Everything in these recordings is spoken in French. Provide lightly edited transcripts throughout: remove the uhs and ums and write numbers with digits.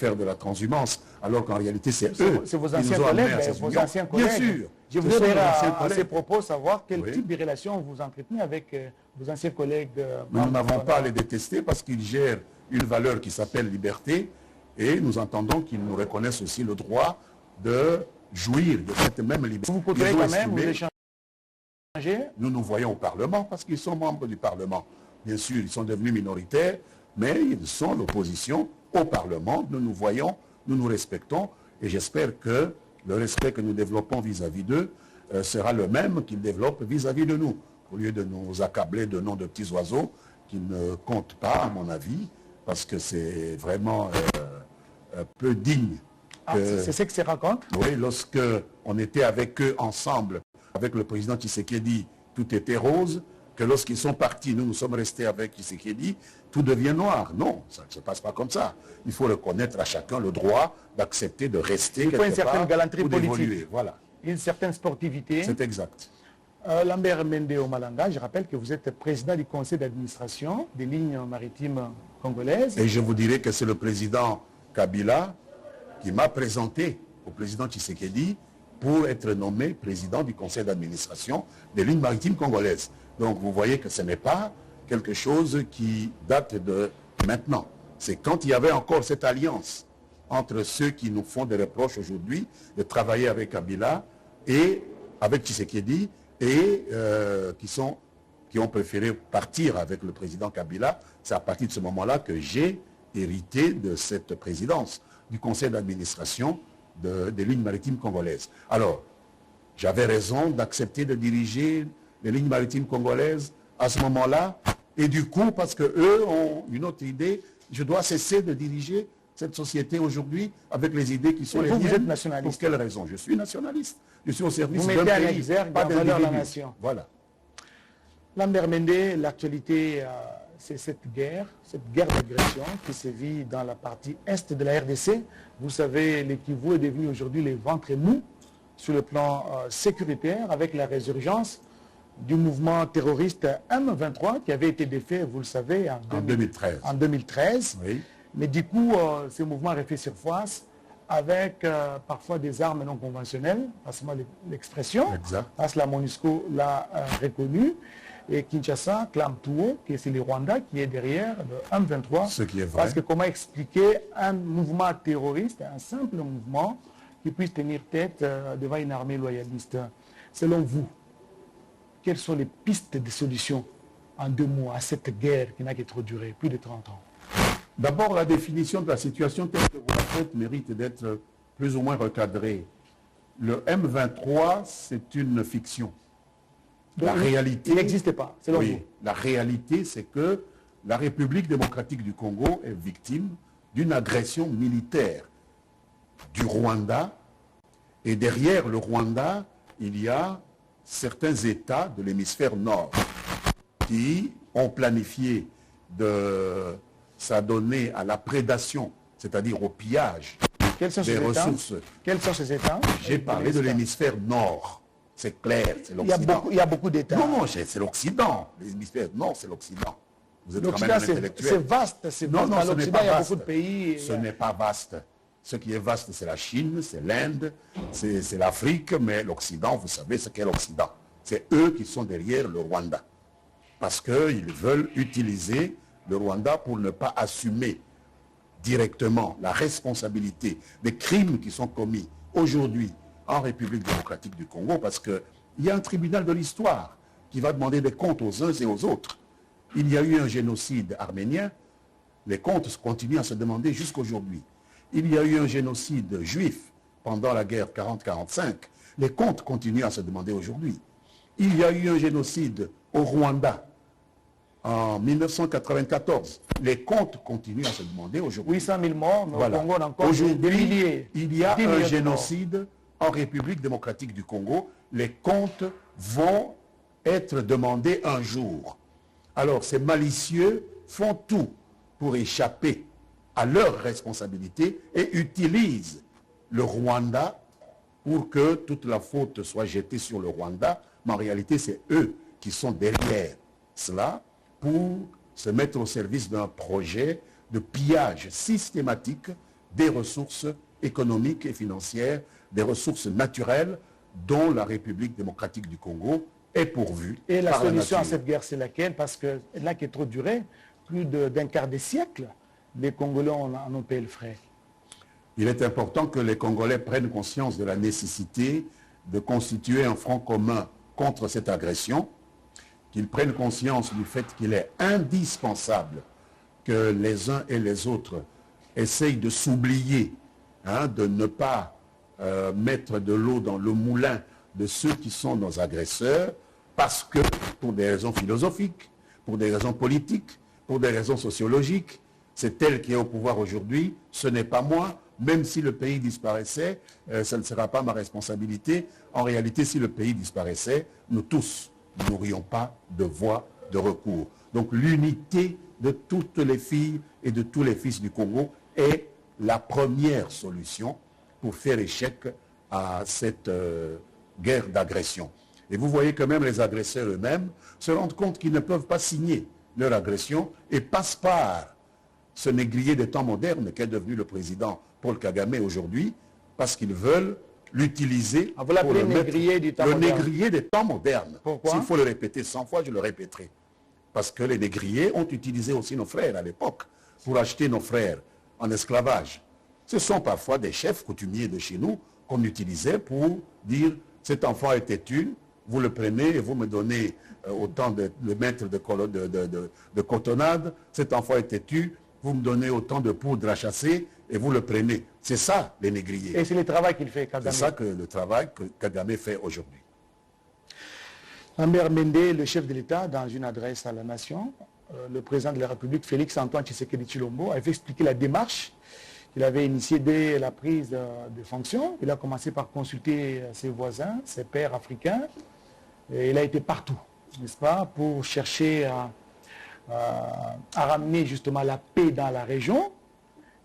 faire de la transhumance, alors qu'en réalité, c'est eux C'est vos qui anciens nous ont amenés collègues, à ces vos unions. anciens collègues. Bien sûr. Je voudrais à ces collègues. propos savoir quel Oui. type de relation vous entretenez avec vos anciens collègues. Mais nous n'avons pas à les détester parce qu'ils gèrent une valeur qui s'appelle liberté et nous entendons qu'ils nous reconnaissent aussi le droit de jouir de cette même liberté. Vous côtoyez Ils ont quand même, vous estimé- échangez. Nous nous voyons au Parlement parce qu'ils sont membres du Parlement. Bien sûr, ils sont devenus minoritaires, mais ils sont l'opposition au Parlement. Nous nous voyons, nous nous respectons et j'espère que le respect que nous développons vis-à-vis d'eux sera le même qu'ils développent vis-à-vis de nous. Au lieu de nous accabler de noms de petits oiseaux qui ne comptent pas, à mon avis, parce que c'est vraiment peu digne. C'est ce que se raconte. Oui, lorsque on était avec eux ensemble, avec le président Tshisekedi, tout était rose, que lorsqu'ils sont partis, nous sommes restés avec Tshisekedi, tout devient noir. Non, ça ne se passe pas comme ça. Il faut reconnaître à chacun le droit d'accepter de rester Il faut une quelque certaine part galanterie ou politique. d'évoluer. Voilà, Une certaine sportivité. c'est exact. Lambert Mende Omalanga, je rappelle que vous êtes président du conseil d'administration des lignes maritimes congolaises. Et je vous dirais que c'est le président Kabila qui m'a présenté au président Tshisekedi pour être nommé président du conseil d'administration des lignes maritimes congolaises. Donc vous voyez que ce n'est pas quelque chose qui date de maintenant. C'est quand il y avait encore cette alliance entre ceux qui nous font des reproches aujourd'hui de travailler avec Kabila et avec Tshisekedi et qui ont préféré partir avec le président Kabila. C'est à partir de ce moment-là que j'ai hérité de cette présidence du conseil d'administration des lignes maritimes congolaises. Alors, j'avais raison d'accepter de diriger les lignes maritimes congolaises à ce moment-là. Et du coup, parce qu'eux ont une autre idée, je dois cesser de diriger cette société aujourd'hui avec les idées qui sont les miennes. Vous êtes nationaliste. Pour quelle raison? Je suis nationaliste. Je suis au service Vous d'un mettez en pays, exergue pas la valeur de la d'individu. nation. Voilà. Lambert Mende, l'actualité, c'est cette guerre d'agression qui se vit dans la partie est de la RDC. Vous savez, le Kivu est devenu aujourd'hui le ventre mou sur le plan sécuritaire avec la résurgence du mouvement terroriste M23 qui avait été défait, vous le savez, en 2013. En 2013. Oui. Mais du coup, ce mouvement a refait surface avec parfois des armes non conventionnelles, passez-moi l'expression, Exact. parce que la MONUSCO l'a reconnu. Et Kinshasa clame tout haut que c'est le Rwanda qui est derrière le M23. Ce qui est vrai. Parce que comment expliquer un mouvement terroriste, un simple mouvement, qui puisse tenir tête devant une armée loyaliste? Selon vous, quelles sont les pistes de solution, en 2 mots, à cette guerre qui n'a que trop duré, plus de 30 ans? D'abord, la définition de la situation telle que vous la faites mérite d'être plus ou moins recadrée. Le M23, c'est une fiction. La réalité... Il n'existe pas, selon Oui, vous. la réalité, c'est que la République démocratique du Congo est victime d'une agression militaire du Rwanda. Et derrière le Rwanda, il y a certains États de l'hémisphère nord qui ont planifié de s'adonner à la prédation, c'est-à-dire au pillage Quels sont des ces États? ressources. Quels sont ces États? J'ai parlé de l'hémisphère nord. C'est clair, c'est Il y a l'Occident. beaucoup, il y a beaucoup d'États. Non, non, c'est l'Occident. L'hémisphère nord, c'est l'Occident. Vous êtes quand même L'Occident, un c'est intellectuel. vaste. C'est Non, vaste. non, Dans ce n'est l'Occident, pas il y a vaste. beaucoup de pays. Ce n'est pas vaste. Ce qui est vaste, c'est la Chine, c'est l'Inde, c'est l'Afrique, mais l'Occident, vous savez ce qu'est l'Occident. C'est eux qui sont derrière le Rwanda. Parce qu'ils veulent utiliser le Rwanda pour ne pas assumer directement la responsabilité des crimes qui sont commis aujourd'hui en République démocratique du Congo, parce qu'il y a un tribunal de l'histoire qui va demander des comptes aux uns et aux autres. Il y a eu un génocide arménien, les comptes continuent à se demander jusqu'aujourd'hui. Il y a eu un génocide juif pendant la guerre 40-45, les comptes continuent à se demander aujourd'hui. Il y a eu un génocide au Rwanda en 1994, les comptes continuent à se demander aujourd'hui. 800 000 morts, mais Voilà. au Congo, on a encore des Aujourd'hui, milliers. il y a 10 millions de un morts. génocide en République démocratique du Congo. Les comptes vont être demandés un jour. Alors, ces malicieux font tout pour échapper à leurs responsabilités et utilisent le Rwanda pour que toute la faute soit jetée sur le Rwanda. Mais en réalité, c'est eux qui sont derrière cela pour se mettre au service d'un projet de pillage systématique des ressources économiques et financières, des ressources naturelles dont la République démocratique du Congo est pourvue. Et la par solution à nature. cette guerre, c'est laquelle? Parce que là qui est trop duré, plus d'un quart de siècle, les Congolais en ont payé le frais. Il est important que les Congolais prennent conscience de la nécessité de constituer un front commun contre cette agression, qu'ils prennent conscience du fait qu'il est indispensable que les uns et les autres essayent de s'oublier, de ne pas mettre de l'eau dans le moulin de ceux qui sont nos agresseurs, parce que pour des raisons philosophiques, pour des raisons politiques, pour des raisons sociologiques, c'est elle qui est au pouvoir aujourd'hui, ce n'est pas moi. Même si le pays disparaissait, ça ne sera pas ma responsabilité. En réalité, si le pays disparaissait, nous tous n'aurions pas de voie de recours. Donc l'unité de toutes les filles et de tous les fils du Congo est la première solution pour faire échec à cette guerre d'agression. Et vous voyez que même les agresseurs eux-mêmes se rendent compte qu'ils ne peuvent pas signer leur agression et passent par ce négrier des temps modernes qu'est devenu le président Paul Kagame aujourd'hui, parce qu'ils veulent l'utiliser pour le négrier du temps moderne. Négrier des temps modernes. Pourquoi? S'il faut le répéter 100 fois, je le répéterai. Parce que les négriers ont utilisé aussi nos frères à l'époque pour acheter nos frères en esclavage. Ce sont parfois des chefs coutumiers de chez nous qu'on utilisait pour dire cet enfant est têtu, vous le prenez et vous me donnez autant de mètres de cotonnade, cet enfant est têtu, vous me donnez autant de poudre à chasser et vous le prenez. C'est ça, les négriers. Et c'est le travail qu'il fait, Kagame. C'est ça que le travail que Kagame fait aujourd'hui. Lambert Mende, le chef de l'État, dans une adresse à la nation, le président de la République, Félix Antoine Tshisekedi Tshilombo, avait expliqué la démarche qu'il avait initiée dès la prise de fonction. Il a commencé par consulter ses voisins, ses pairs africains, et il a été partout, n'est-ce pas, pour chercher à ramener justement la paix dans la région.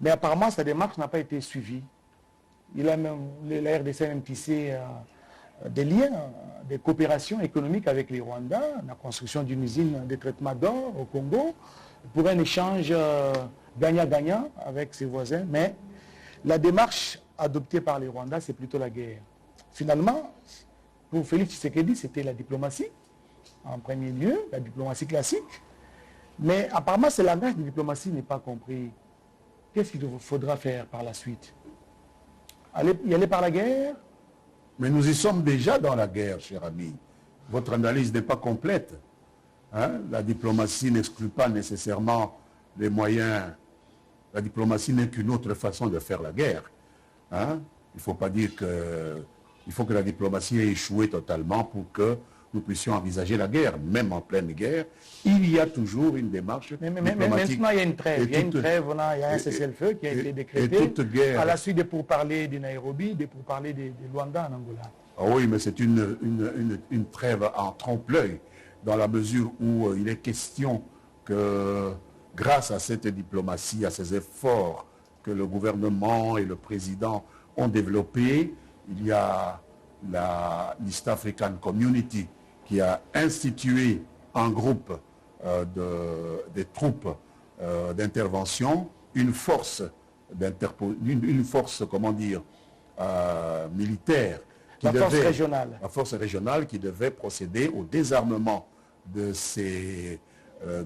Mais apparemment, sa démarche n'a pas été suivie. Il a même, la RDC a même tissé des liens, des coopérations économiques avec les Rwandais, la construction d'une usine de traitement d'or au Congo, pour un échange gagnant-gagnant avec ses voisins. Mais la démarche adoptée par les Rwandais, c'est plutôt la guerre. Finalement, pour Félix Tshisekedi, c'était la diplomatie, en premier lieu, la diplomatie classique. Mais apparemment, ce langage de diplomatie n'est pas compris. Qu'est-ce qu'il faudra faire par la suite? Y aller par la guerre? Mais nous y sommes déjà dans la guerre, cher ami. Votre analyse n'est pas complète. La diplomatie n'exclut pas nécessairement les moyens. La diplomatie n'est qu'une autre façon de faire la guerre. Il ne faut pas dire que... Il faut que la diplomatie ait échoué totalement pour que nous puissions envisager la guerre. Même en pleine guerre, il y a toujours une démarche diplomatique. Mais maintenant, il y a une trêve. Il y a une trêve, il y a un cessez-le-feu qui a été décrété à la suite des pourparlers du Nairobi, des pourparlers de Luanda en Angola. Ah oui, mais c'est une trêve en trompe-l'œil, dans la mesure où il est question que, grâce à cette diplomatie, à ces efforts que le gouvernement et le président ont développés, il y a l'East African Community qui a institué un groupe des troupes d'intervention, une force comment dire, militaire. La force régionale qui devait procéder au désarmement de ces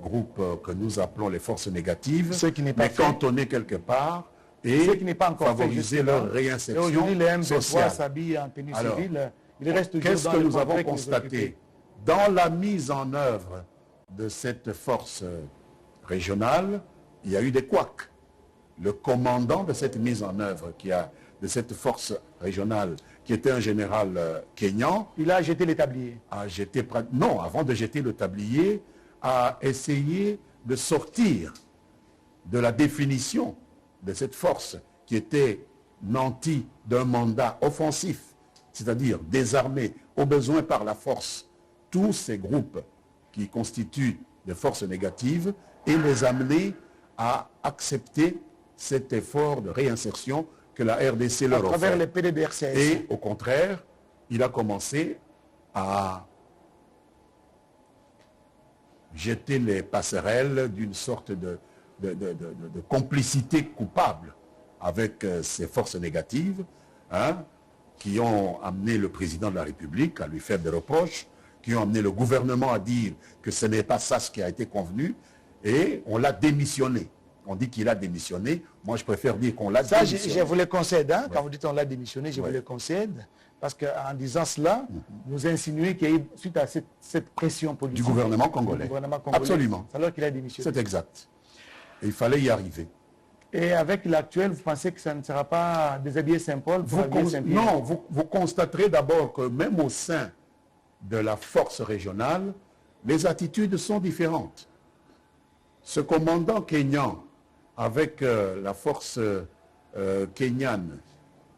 groupes que nous appelons les forces négatives, mais cantonner quelque part et favoriser leur réinsertion sociale. Aujourd'hui, les M23 s'habillent en tenue civile. Il reste toujours qu'est-ce que nous avons constaté? Dans la mise en œuvre de cette force régionale, il y a eu des couacs. Le commandant de cette mise en œuvre de cette force régionale, qui était un général kényan... Il a jeté le tablier. Non, avant de jeter le tablier, a essayé de sortir de la définition de cette force qui était nantie d'un mandat offensif, c'est-à-dire désarmer au besoin par la force tous ces groupes qui constituent des forces négatives et les amener à accepter cet effort de réinsertion que la RDC leur offre. À travers les PDDRCS. Et au contraire, il a commencé à jeter les passerelles d'une sorte de complicité coupable avec ces forces négatives, hein, qui ont amené le président de la République à lui faire des reproches, qui ont amené le gouvernement à dire que ce n'est pas ça ce qui a été convenu, et on l'a démissionné. On dit qu'il a démissionné. Moi, je préfère dire qu'on l'a démissionné. Ça, je vous le concède. Hein, quand vous dites on l'a démissionné, je vous le concède. Parce qu'en disant cela, vous insinuez qu'il y a eu, suite à cette pression politique... Du gouvernement congolais. Absolument. Alors qu'il a démissionné. C'est exact. Et il fallait y arriver. Et avec l'actuel, vous pensez que ça ne sera pas déshabiller Saint-Paul pour habiller Saint-Pierre? Non, vous constaterez d'abord que même au sein de la force régionale, les attitudes sont différentes. Ce commandant kényan, avec la force kenyane,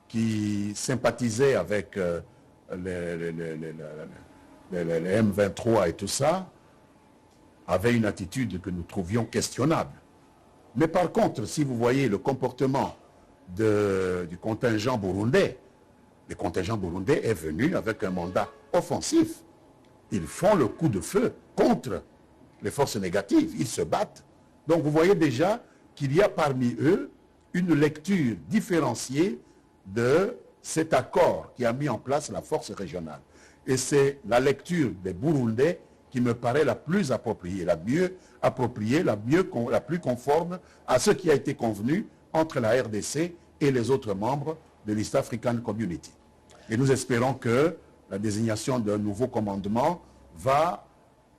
qui sympathisait avec les M23 et tout ça, avait une attitude que nous trouvions questionnable. Mais par contre, si vous voyez le comportement du contingent burundais, le contingent burundais est venu avec un mandat offensif. Ils font le coup de feu contre les forces négatives, ils se battent. Donc vous voyez déjà qu'il y a parmi eux une lecture différenciée de cet accord qui a mis en place la force régionale. Et c'est la lecture des Burundais qui me paraît la plus appropriée, la mieux appropriée, la plus conforme à ce qui a été convenu entre la RDC et les autres membres de l'East African Community. Et nous espérons que la désignation d'un nouveau commandement va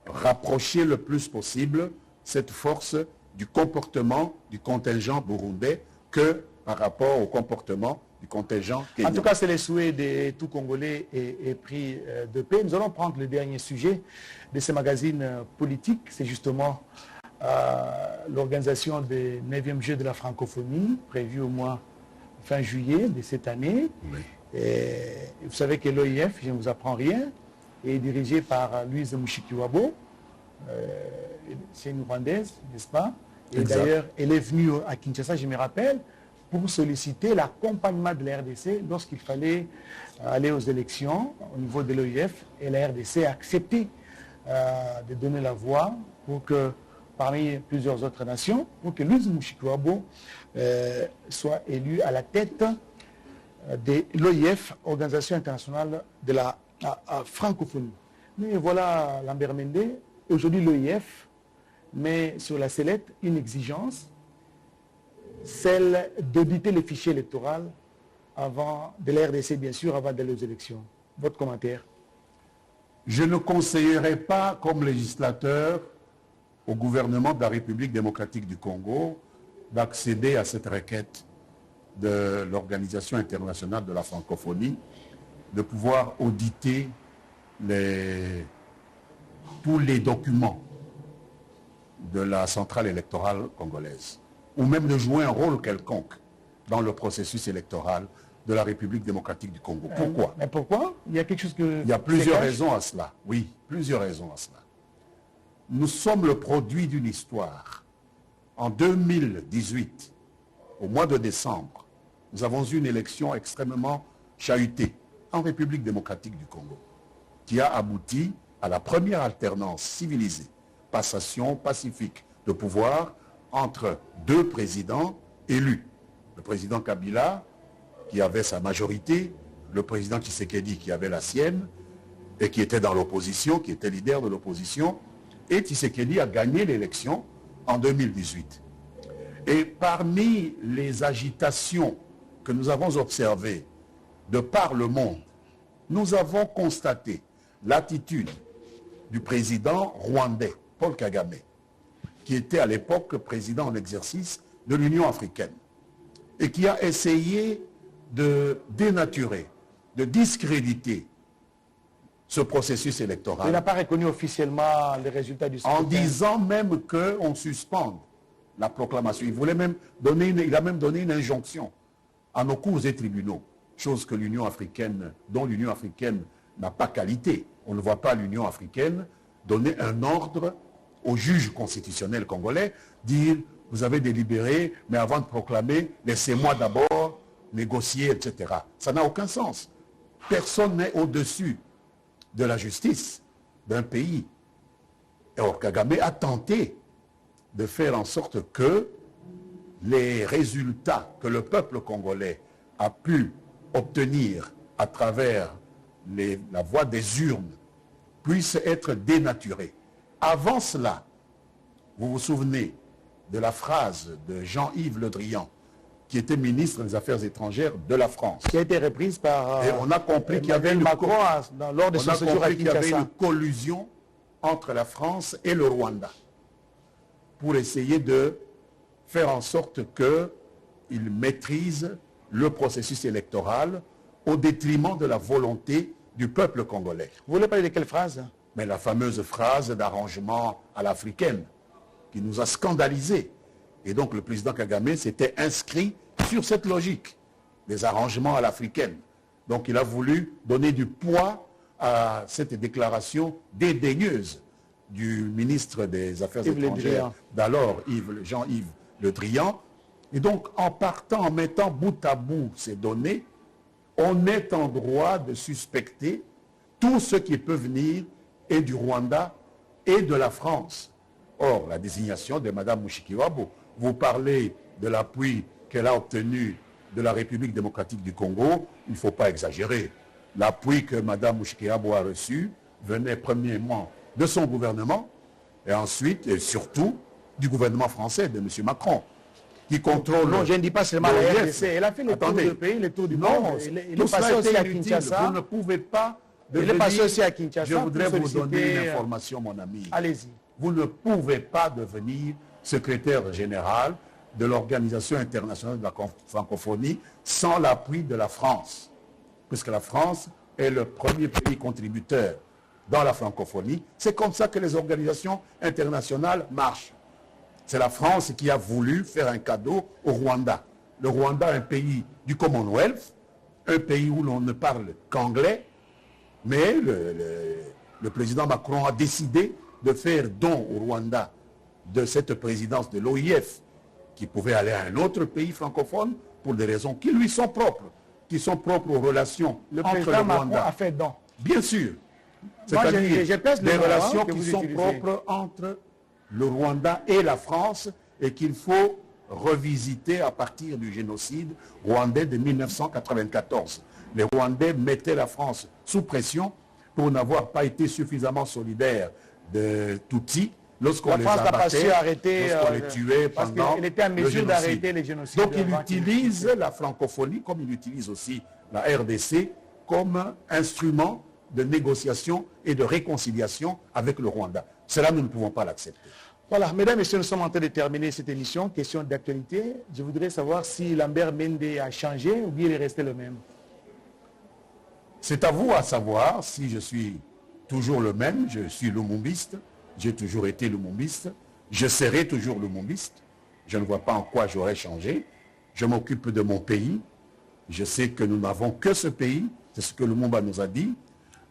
rapprocher le plus possible cette force du comportement du contingent burundais que par rapport au comportement du contingent kenyan. En tout cas, c'est le souhait de tout Congolais et pris de paix. Nous allons prendre le dernier sujet de ce magazine politique. C'est justement l'organisation des 9e Jeux de la francophonie, prévu au mois fin juillet de cette année. Oui. Et vous savez que l'OIF, je ne vous apprends rien, est dirigée par Louise Mushikiwabo. C'est une Rwandaise, n'est-ce pas? Et d'ailleurs, elle est venue à Kinshasa, je me rappelle, pour solliciter l'accompagnement de la RDC lorsqu'il fallait aller aux élections au niveau de l'OIF. Et la RDC a accepté de donner la voix pour que, parmi plusieurs autres nations, pour que Louise Mushikiwabo soit élue à la tête de l'OIF, Organisation internationale de la francophonie. Mais voilà, Lambert Mende, aujourd'hui l'OIF met sur la sellette une exigence, celle d'auditer les fichiers électoraux de la RDC, bien sûr, avant d'aller aux élections. Votre commentaire? Je ne conseillerais pas, comme législateur, au gouvernement de la République démocratique du Congo d'accéder à cette requête de l'Organisation internationale de la francophonie, de pouvoir auditer tous les documents de la centrale électorale congolaise, ou même de jouer un rôle quelconque dans le processus électoral de la République démocratique du Congo. Pourquoi? Mais pourquoi? Il y a quelque chose que... Il y a plusieurs raisons à cela. Oui, plusieurs raisons à cela. Nous sommes le produit d'une histoire. En 2018, au mois de décembre, nous avons eu une élection extrêmement chahutée en République démocratique du Congo, qui a abouti à la première alternance civilisée, passation pacifique de pouvoir entre deux présidents élus. Le président Kabila, qui avait sa majorité, le président Tshisekedi, qui avait la sienne, et qui était dans l'opposition, qui était leader de l'opposition, et Tshisekedi a gagné l'élection en 2018. Et parmi les agitations que nous avons observées de par le monde, nous avons constaté l'attitude du président rwandais, Paul Kagame, qui était à l'époque président en exercice de l'Union africaine, et qui a essayé de dénaturer, de discréditer ce processus électoral. Il n'a pas reconnu officiellement les résultats du scrutin. En disant même qu'on suspende la proclamation. Il a même donné une injonction à nos cours et tribunaux, chose que dont l'Union africaine n'a pas qualité. On ne voit pas l'Union africaine donner un ordre au juge constitutionnel congolais, dire vous avez délibéré, mais avant de proclamer, laissez-moi d'abord négocier, etc. Ça n'a aucun sens. Personne n'est au-dessus de la justice d'un pays. Or, Kagame a tenté de faire en sorte que les résultats que le peuple congolais a pu obtenir à travers la voie des urnes puissent être dénaturés. Avant cela, vous vous souvenez de la phrase de Jean-Yves Le Drian, qui était ministre des Affaires étrangères de la France. Qui a été reprise par Et on a compris qu'il y avait lors de son séjour à Kinshasa. une collusion entre la France et le Rwanda pour essayer de faire en sorte qu'il maîtrise le processus électoral au détriment de la volonté du peuple congolais. Vous voulez parler de quelle phrase? Mais la fameuse phrase d'arrangement à l'africaine qui nous a scandalisés. Et donc le président Kagame s'était inscrit sur cette logique des arrangements à l'africaine. Donc il a voulu donner du poids à cette déclaration dédaigneuse du ministre des Affaires étrangères d'alors, Jean-Yves Le Drian. Et donc en partant, en mettant bout à bout ces données, on est en droit de suspecter tout ce qui peut venir et du Rwanda et de la France. Or, la désignation de Mme Mushikiwabo, vous parlez de l'appui qu'elle a obtenu de la République démocratique du Congo, il ne faut pas exagérer. L'appui que Mme Mushikiwabo a reçu venait premièrement de son gouvernement et ensuite et surtout du gouvernement français de M. Macron qui contrôle... Non, je ne dis pas seulement la RDC. Elle a fait le tour du pays, le tour du monde. Il est passé aussi à Kinshasa. Vous ne pouvez pas... Il est passé aussi à Kinshasa. Je voudrais vous donner une information, mon ami. Allez-y. Vous ne pouvez pas devenir secrétaire général de l'Organisation internationale de la francophonie sans l'appui de la France. Puisque la France est le premier pays contributeur dans la francophonie. C'est comme ça que les organisations internationales marchent. C'est la France qui a voulu faire un cadeau au Rwanda. Le Rwanda est un pays du Commonwealth, un pays où l'on ne parle qu'anglais, mais le président Macron a décidé de faire don au Rwanda de cette présidence de l'OIF, qui pouvait aller à un autre pays francophone pour des raisons qui lui sont propres, qui sont propres aux relations entre le Rwanda. Macron a fait don. Bien sûr. C'est-à-dire des relations qui sont propres entre le Rwanda et la France et qu'il faut revisiter à partir du génocide rwandais de 1994. Les Rwandais mettaient la France sous pression pour n'avoir pas été suffisamment solidaire de Tutsis lorsqu'on les abattait, lorsqu'on les tuait pendant il était en mesure d'arrêter les génocides. Donc il utilise la francophonie comme il utilise aussi la RDC comme instrument de négociation et de réconciliation avec le Rwanda. Cela, nous ne pouvons pas l'accepter. Voilà, mesdames et messieurs, nous sommes en train de terminer cette émission. Question d'actualité. Je voudrais savoir si Lambert Mende a changé ou bien il est resté le même. C'est à vous à savoir si je suis toujours le même. Je suis lumumbiste. J'ai toujours été lumumbiste. Je serai toujours lumumbiste. Je ne vois pas en quoi j'aurais changé. Je m'occupe de mon pays. Je sais que nous n'avons que ce pays. C'est ce que Lumumba nous a dit.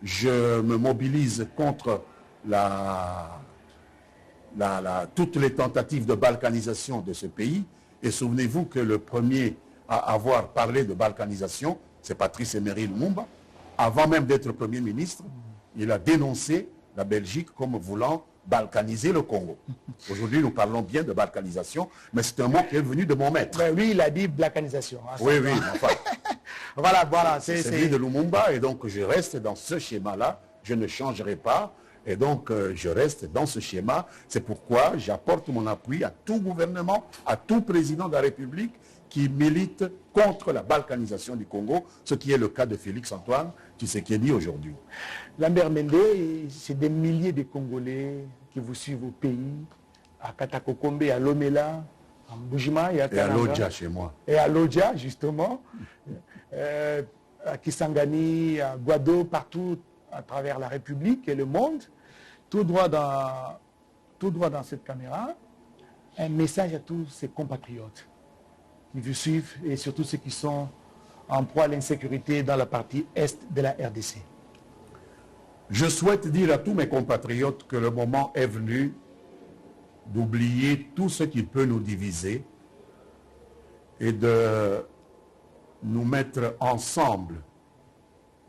Je me mobilise contre toutes les tentatives de balkanisation de ce pays. Et souvenez-vous que le premier à avoir parlé de balkanisation, c'est Patrice Emery Lumumba. Avant même d'être Premier ministre, il a dénoncé la Belgique comme voulant balkaniser le Congo. Aujourd'hui, nous parlons bien de balkanisation, mais c'est un mot qui est venu de mon maître. Mais lui, il a dit balkanisation. Oui, enfin. Voilà. C'est lui de Lumumba, et donc je reste dans ce schéma-là, je ne changerai pas, et donc je reste dans ce schéma. C'est pourquoi j'apporte mon appui à tout gouvernement, à tout président de la République qui milite contre la balkanisation du Congo, ce qui est le cas de Félix Antoine Tshisekedi aujourd'hui. Lambert Mende, c'est des milliers de Congolais qui vous suivent au pays, à Katakokombe, à Lomela, à Mbujima et à Kananga. Et à Lodja chez moi. Et à Lodja, justement, à Kisangani, à Guado, partout à travers la République et le monde, tout droit dans cette caméra, un message à tous ces compatriotes qui vous suivent et surtout ceux qui sont en proie à l'insécurité dans la partie est de la RDC. Je souhaite dire à tous mes compatriotes que le moment est venu d'oublier tout ce qui peut nous diviser et de nous mettre ensemble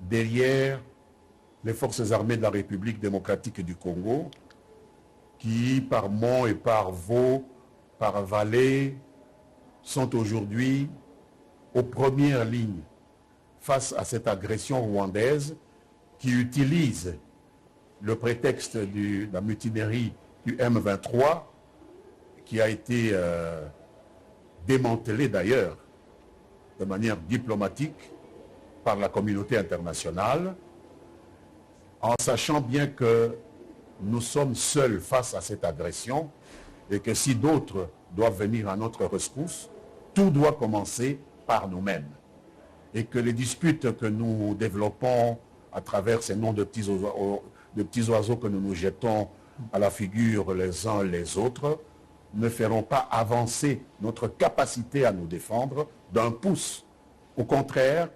derrière les forces armées de la République démocratique du Congo qui, par Mont et par Vaux, par Vallée, sont aujourd'hui aux premières lignes face à cette agression rwandaise qui utilise le prétexte de la mutinerie du M23, qui a été démantelé d'ailleurs de manière diplomatique par la communauté internationale, en sachant bien que nous sommes seuls face à cette agression et que si d'autres doivent venir à notre rescousse, tout doit commencer par nous-mêmes. Et que les disputes que nous développons à travers ces noms de petits oiseaux que nous nous jetons à la figure les uns les autres ne feront pas avancer notre capacité à nous défendre d'un pouce. Au contraire,